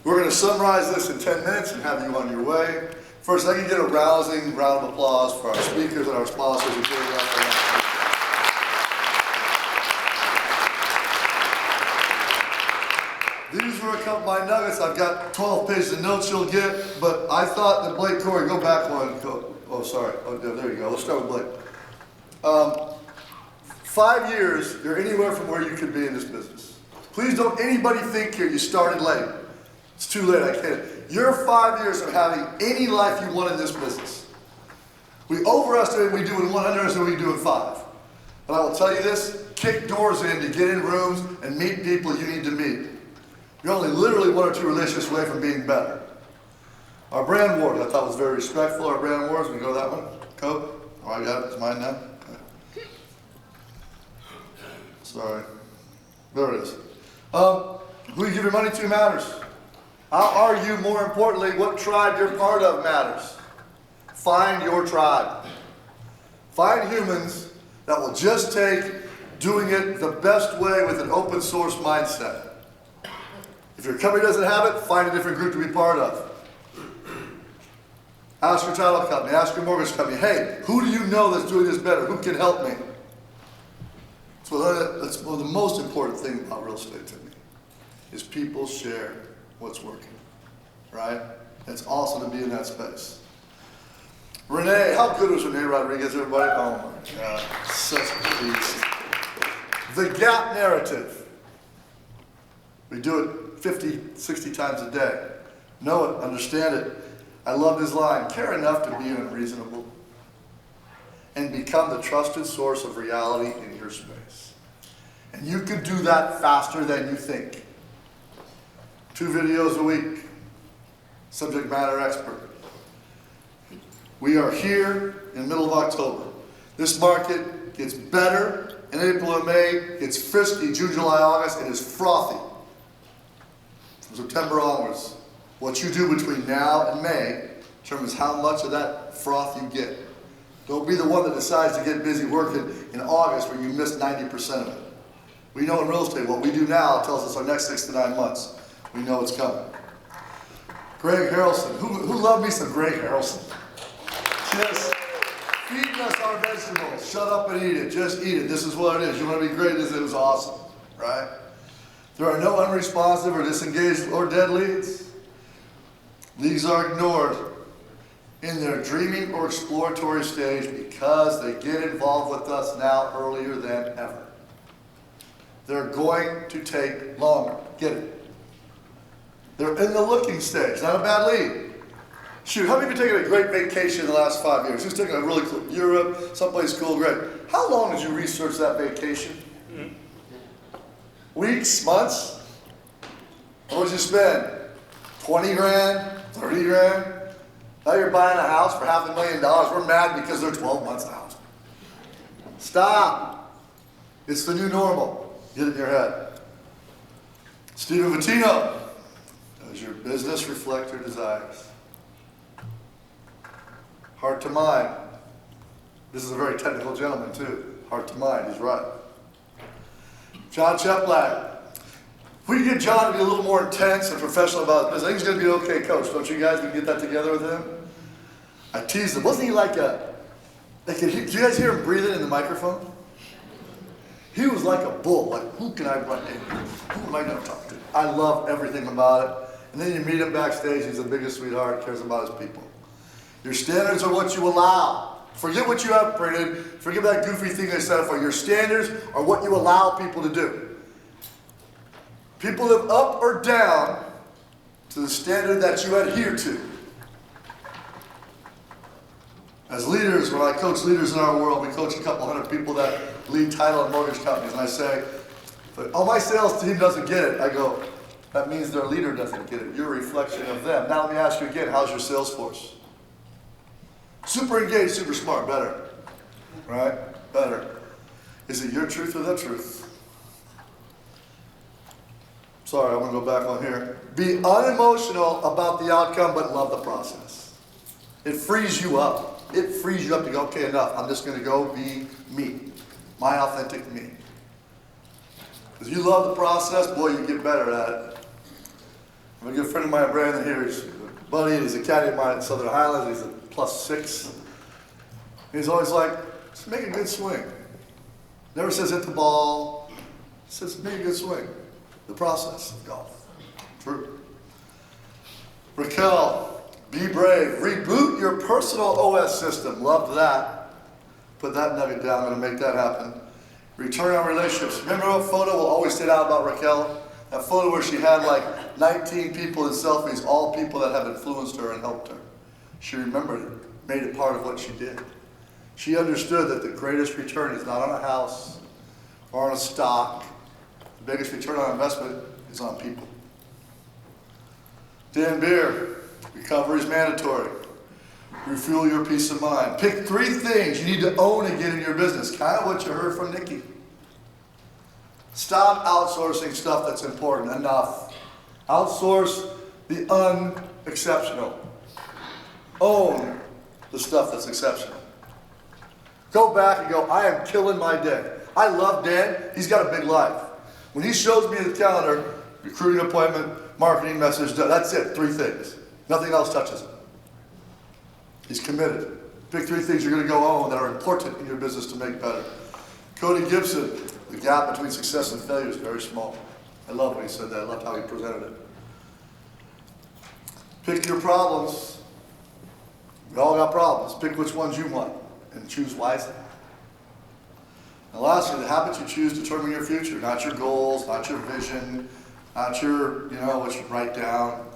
We're going to summarize this in 10 minutes and have you on your way. First, I can get a rousing round of applause for our speakers and our sponsors who gave us. These were a couple of my nuggets. I've got 12 pages of notes you'll get, but I thought that Blake Corey, go back one. Oh, sorry. Oh, there you go. Let's start with Blake. 5 years, you're anywhere from where you could be in this business. Please don't anybody think here you started late. It's too late, I can't. You're 5 years of having any life you want in this business. We overestimate what we do in 1, underestimate what we do in 5. But I will tell you this, kick doors in to get in rooms and meet people you need to meet. You're only literally 1 or 2 relationships away from being better. Our brand wars, I thought was very respectful. Our brand wars, we go to that one. Coke? Oh, I got it. It's mine now. Okay. Sorry. There it is. Who you give your money to matters. How are you, more importantly, what tribe you're part of matters. Find your tribe. Find humans that will just take doing it the best way with an open source mindset. If your company doesn't have it, find a different group to be part of. Ask your title company, ask your mortgage company, hey, who do you know that's doing this better? Who can help me? So that's one of the most important things about real estate to me, is people share what's working, right? It's awesome to be in that space. Renee, how good was Renee Rodriguez, everybody? Oh my God, such a beast. The gap narrative. We do it 50, 60 times a day. Know it, understand it. I love his line, care enough to be unreasonable and become the trusted source of reality in your space. And you can do that faster than you think. 2 videos a week, subject matter expert. We are here in the middle of October. This market gets better in April and May, gets frisky June, July, August, and is frothy from September onwards. What you do between now and May determines how much of that froth you get. Don't be the one that decides to get busy working in August where you missed 90% of it. We know in real estate what we do now tells us our next 6 to 9 months. We know it's coming. Greg Harrelson. Who loved me some Greg Harrelson? Just feeding us our vegetables. Shut up and eat it. Just eat it. This is what it is. You want to be great as it was awesome, right? There are no unresponsive or disengaged or dead leads. Leads are ignored in their dreaming or exploratory stage because they get involved with us now earlier than ever. They're going to take longer. Get it? They're in the looking stage, not a bad lead. Shoot, how many of you taken a great vacation in the last 5 years? Who's taken a really cool, Europe, someplace cool, great. How long did you research that vacation? Weeks, months? What did you spend? 20 grand, 30 grand? Now you're buying a house for $500,000. We're mad because they're 12 months out. Stop. It's the new normal. Get it in your head. Stephen Vittino. Does your business reflect your desires? Heart to mind. This is a very technical gentleman too. Heart to mind, he's right. John Cheplack. If we get John to be a little more intense and professional about his business, I think he's going to be an okay coach. Don't you guys? We can get that together with him. I teased him. Wasn't he like a... do you guys hear him breathing in the microphone? He was like a bull. Like, who can I run into? Who am I going to talk to? I love everything about it. And then you meet him backstage. He's the biggest sweetheart. Cares about his people. Your standards are what you allow. Forget what you have printed. Forget that goofy thing I said for. Your standards are what you allow people to do. People live up or down to the standard that you adhere to. As leaders, when I coach leaders in our world, we coach a couple hundred people that lead title and mortgage companies, and I say, oh, my sales team doesn't get it. I go, that means their leader doesn't get it. You're a reflection of them. Now let me ask you again, how's your sales force? Super engaged, super smart, better. Right? Better. Is it your truth or the truth? Sorry, I'm going to go back on here. Be unemotional about the outcome, but love the process. It frees you up. It frees you up to go, okay, enough. I'm just going to go be me. My authentic me. Because you love the process, boy, you get better at it. I have a good friend of mine, Brandon, here. He's a buddy, and he's a caddy of mine at Southern Highlands. He's a +6. He's always like, just make a good swing. Never says hit the ball. Says make a good swing. The process of golf. True. Raquel, be brave. Reboot your personal OS system. Loved that. Put that nugget down. I'm going to make that happen. Return on relationships. Remember what photo will always stand out about Raquel? That photo where she had like 19 people in selfies, all people that have influenced her and helped her. She remembered it, made it part of what she did. She understood that the greatest return is not on a house or on a stock. The biggest return on investment is on people. Dan Beer, recovery is mandatory. Refuel your peace of mind. Pick 3 things you need to own again in your business. Kind of what you heard from Nikki. Stop outsourcing stuff that's important. Enough. Outsource the unexceptional. Own the stuff that's exceptional. Go back and go, I am killing my day. I love Dan. He's got a big life. When he shows me the calendar, recruiting appointment, marketing message, that's it. 3 things. Nothing else touches it. He's committed. Pick 3 things you're going to go own that are important in your business to make better. Cody Gibson, the gap between success and failure is very small. I love when he said that. I loved how he presented it. Pick your problems. We all got problems. Pick which ones you want and choose wisely. And lastly, the habits you choose determine your future, not your goals, not your vision, not your, what you write down.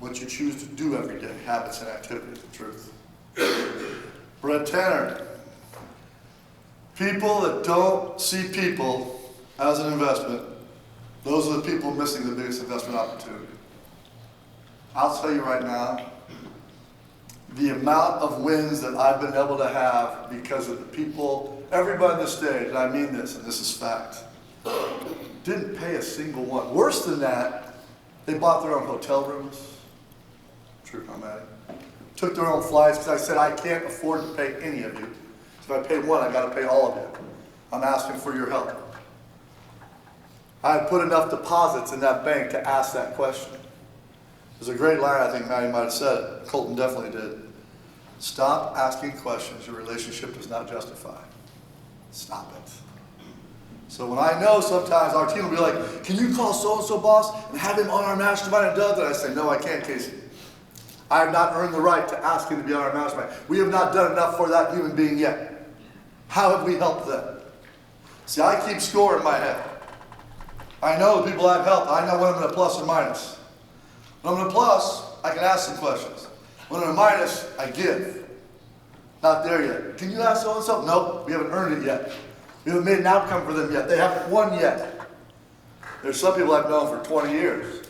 What you choose to do every day, habits and activities, the truth. Brett Tanner. People that don't see people as an investment, those are the people missing the biggest investment opportunity. I'll tell you right now, the amount of wins that I've been able to have because of the people, everybody on the stage, and I mean this, and this is fact, didn't pay a single one. Worse than that, they bought their own hotel rooms. True, I'm at it. Took their own flights because I said I can't afford to pay any of you. So if I pay one, I got to pay all of you. I'm asking for your help. I had put enough deposits in that bank to ask that question. There's a great line, I think Maddie might have said it. Colton definitely did. Stop asking questions your relationship does not justify. Stop it. So when I know sometimes our team will be like, can you call so-and-so boss and have him on our mastermind and does it? I say, no, I can't, Casey. I have not earned the right to ask him to be on our mastermind. We have not done enough for that human being yet. How have we helped them? See, I keep score in my head. I know the people I've helped. I know when I'm in a plus or minus. When I'm in a plus, I can ask some questions. When I'm in a minus, I give. Not there yet. Can you ask so-and-so? Nope, we haven't earned it yet. We haven't made an outcome for them yet. They haven't won yet. There's some people I've known for 20 years.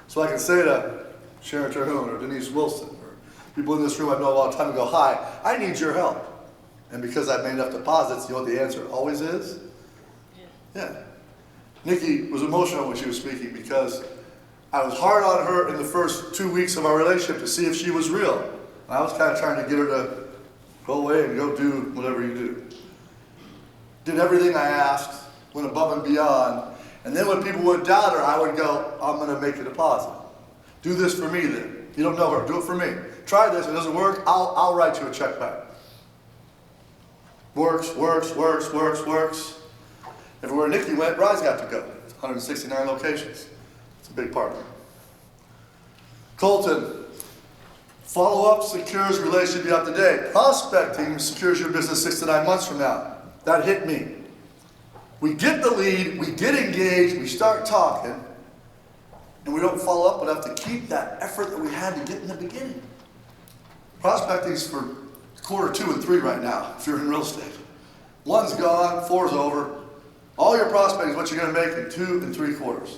So I can say to Sharon Terhune or Denise Wilson or people in this room I've known a long time ago, hi, I need your help. And because I've made enough deposits, you know what the answer always is? Yeah. Nikki was emotional when she was speaking because I was hard on her in the first 2 weeks of our relationship to see if she was real. And I was kind of trying to get her to go away and go do whatever you do. Did everything I asked, went above and beyond. And then when people would doubt her, I would go, I'm going to make a deposit. Do this for me then. You don't know her, do it for me. Try this, if it doesn't work, I'll write you a check back. Works, works, works, works, works. Everywhere Nikki went, Rise got to go. 169 locations. It's a big part of it. Colton, follow-up secures relationship you have today. Prospecting secures your business 6 to 9 months from now. That hit me. We get the lead, we get engaged, we start talking, and we don't follow up enough to keep that effort that we had to get in the beginning. Prospecting is for quarter 2 and 3 right now, if you're in real estate. 1's gone, 4's over. All your prospecting is what you're going to make in 2 and 3 quarters.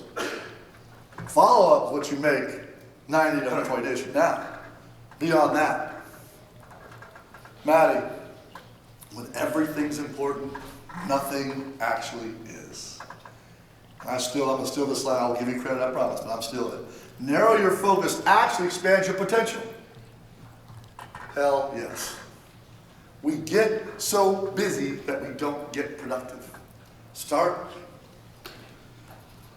Follow-up is what you make 90 to 120 days from now. Beyond that. Maddie, when everything's important, nothing actually is. I'm going to steal this line. I'll give you credit, I promise, but I'm stealing it. Narrow your focus actually expands your potential. Hell yes. We get so busy that we don't get productive. Start.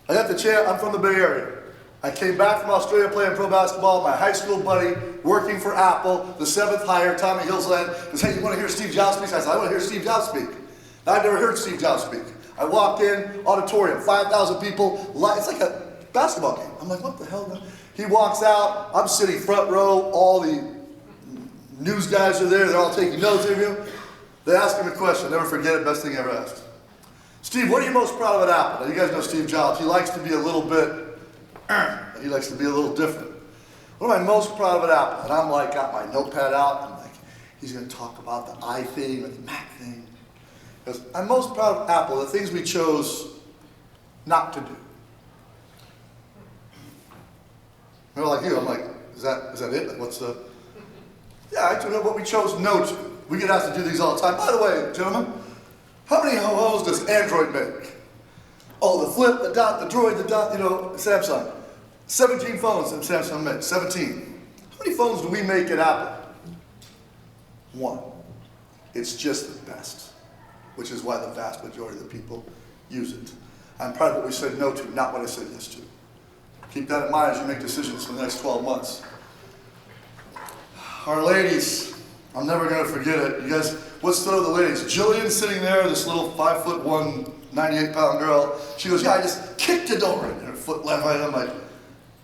I got the chance, I'm from the Bay Area. I came back from Australia playing pro basketball. My high school buddy working for Apple, the 7th hire, Tommy Hillsland, goes, hey, you want to hear Steve Jobs speak? I said, I want to hear Steve Jobs speak. And I'd never heard Steve Jobs speak. I walked in, auditorium, 5,000 people. It's like a basketball game. I'm like, what the hell? He walks out. I'm sitting front row. All the news guys are there. They're all taking notes of him. They ask him a question. Never forget it. Best thing ever asked. Steve, what are you most proud of at Apple? Now, you guys know Steve Jobs. He likes to be a little bit, he likes to be a little different. What am I most proud of at Apple? And I'm like, got my notepad out. I'm like, he's going to talk about the I thing or the Mac thing. Because I'm most proud of Apple, the things we chose not to do. They're like you. I'm like, is that it? Like, what's the? Yeah, I don't know what we chose no to. We get asked to do these all the time. By the way, gentlemen, how many ho-hos does Android make? Oh, the Flip, the Dot, the Droid, the Dot, Samsung. 17 phones that Samsung makes, 17. How many phones do we make at Apple? 1. It's just the best, which is why the vast majority of the people use it. I'm proud of what we said no to, not what I said yes to. Keep that in mind as you make decisions for the next 12 months. Our ladies, I'm never going to forget it. You guys, what's the other ladies? Jillian sitting there, this little 5'1", 98-pound girl. She goes, yeah, I just kicked a door in. Her foot left right. I'm like,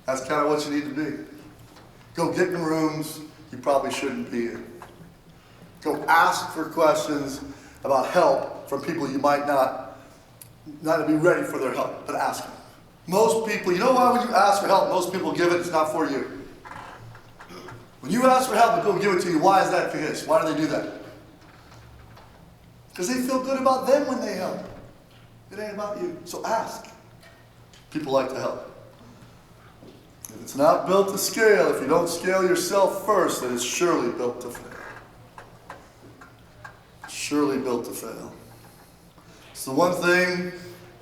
that's kind of what you need to be. Go get in rooms you probably shouldn't be in. Go ask for questions about help from people you might not be ready for their help, but ask them. Most people, you know why when you ask for help, most people give it, it's not for you. When you ask for help and people give it to you, why is that the case? Why do they do that? Because they feel good about them when they help. It ain't about you. So ask. People like to help. If it's not built to scale, if you don't scale yourself first, then it's surely built to fail. Surely built to fail. It's the one thing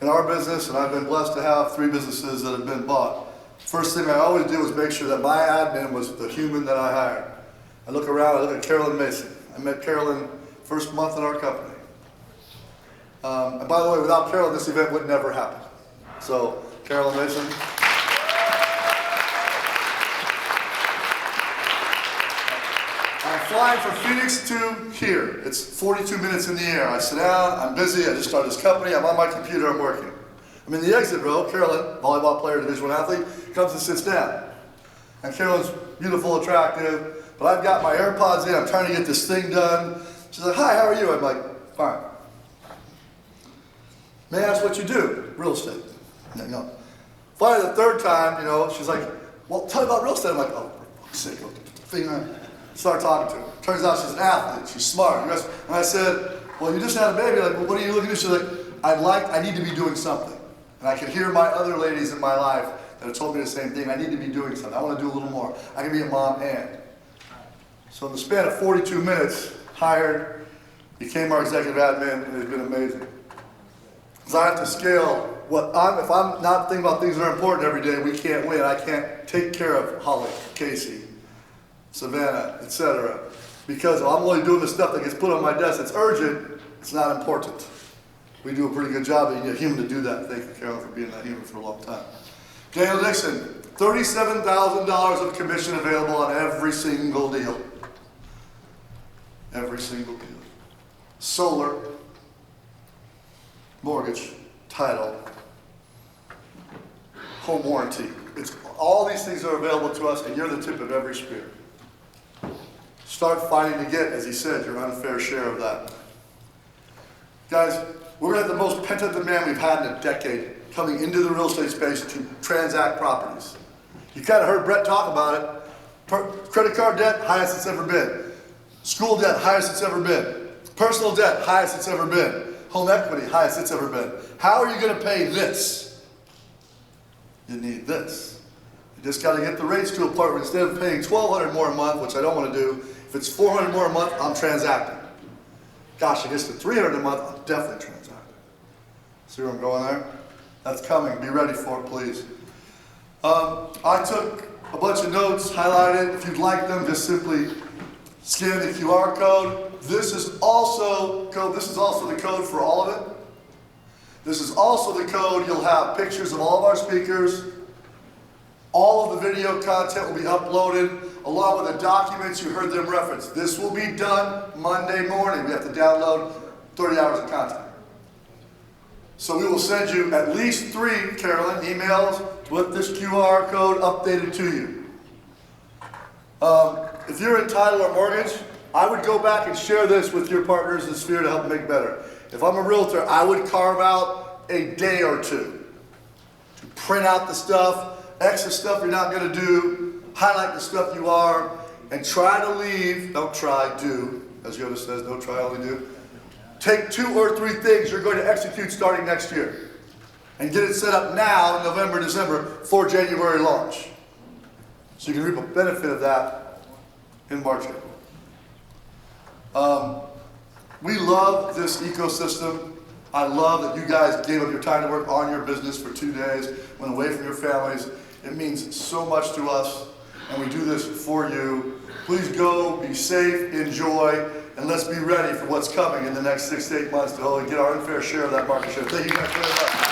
in our business, and I've been blessed to have 3 businesses that have been bought. First thing I always did was make sure that my admin was the human that I hired. I look around, I look at Carolyn Mason. I met Carolyn first month in our company. And by the way, without Carolyn, this event would never happen. So, Carolyn Mason. I'm flying from Phoenix to here. It's 42 minutes in the air. I sit down, I'm busy, I just started this company, I'm on my computer, I'm working. I'm in the exit row. Carolyn, volleyball player, Division I athlete, comes and sits down. And Carolyn's beautiful, attractive, but I've got my AirPods in, I'm trying to get this thing done. She's like, hi, how are you? I'm like, fine. May I ask what you do? Real estate. No. Finally, the 3rd time, she's like, well, tell me about real estate. I'm like, oh, for fuck's sake, put the thing on. Start talking to her. Turns out she's an athlete, she's smart. And I said, well, you just had a baby. Like, well, what are you looking to do? She's like, I need to be doing something. And I can hear my other ladies in my life that have told me the same thing. I need to be doing something. I want to do a little more. I can be a mom and. So in the span of 42 minutes, hired, became our executive admin, and it's been amazing. Because I have to scale if I'm not thinking about things that are important every day, we can't win. I can't take care of Holly, Casey, Savannah, etc. Because if I'm only doing the stuff that gets put on my desk that's urgent, it's not important. We do a pretty good job. You need a human to do that. Thank you, Carolyn, for being that human for a long time. Daniel Dixon, $37,000 of commission available on every single deal. Every single deal. Solar, mortgage, title, home warranty. All these things are available to us, and you're the tip of every spear. Start fighting to get, as he said, your unfair share of that. Guys, we're going to have the most pent-up demand we've had in a decade coming into the real estate space to transact properties. You kind of heard Brett talk about it. Credit card debt, highest it's ever been. School debt, highest it's ever been. Personal debt, highest it's ever been. Home equity, highest it's ever been. How are you going to pay this? You need this. You just got to get the rates to a point where instead of paying $1,200 more a month, which I don't want to do, if it's $400 more a month, I'm transacting. Gosh, it gets to $300 a month, I'm definitely transacting. See where I'm going there? That's coming. Be ready for it, please. I took a bunch of notes, highlighted. If you'd like them, just simply scan the QR code. This is also the code for all of it. This is also the code. You'll have pictures of all of our speakers. All of the video content will be uploaded along with the documents you heard them reference. This will be done Monday morning. We have to download 30 hours of content. So we will send you at least 3, Carolyn, emails with this QR code updated to you. If you're in title or mortgage, I would go back and share this with your partners in Sphere to help make better. If I'm a realtor, I would carve out a day or two to print out the stuff, extra stuff you're not going to do, highlight the stuff you are, and try to leave, don't try, do, as Yoda says, don't try, only do. Take 2 or 3 things you're going to execute starting next year and get it set up now in November, December for January launch. So you can reap a benefit of that in March, April. We love this ecosystem. I love that you guys gave up your time to work on your business for 2 days, went away from your families. It means so much to us, and we do this for you. Please go, be safe, enjoy, and let's be ready for what's coming in the next 6 to 8 months to get our unfair share of that market share. Thank you guys very much.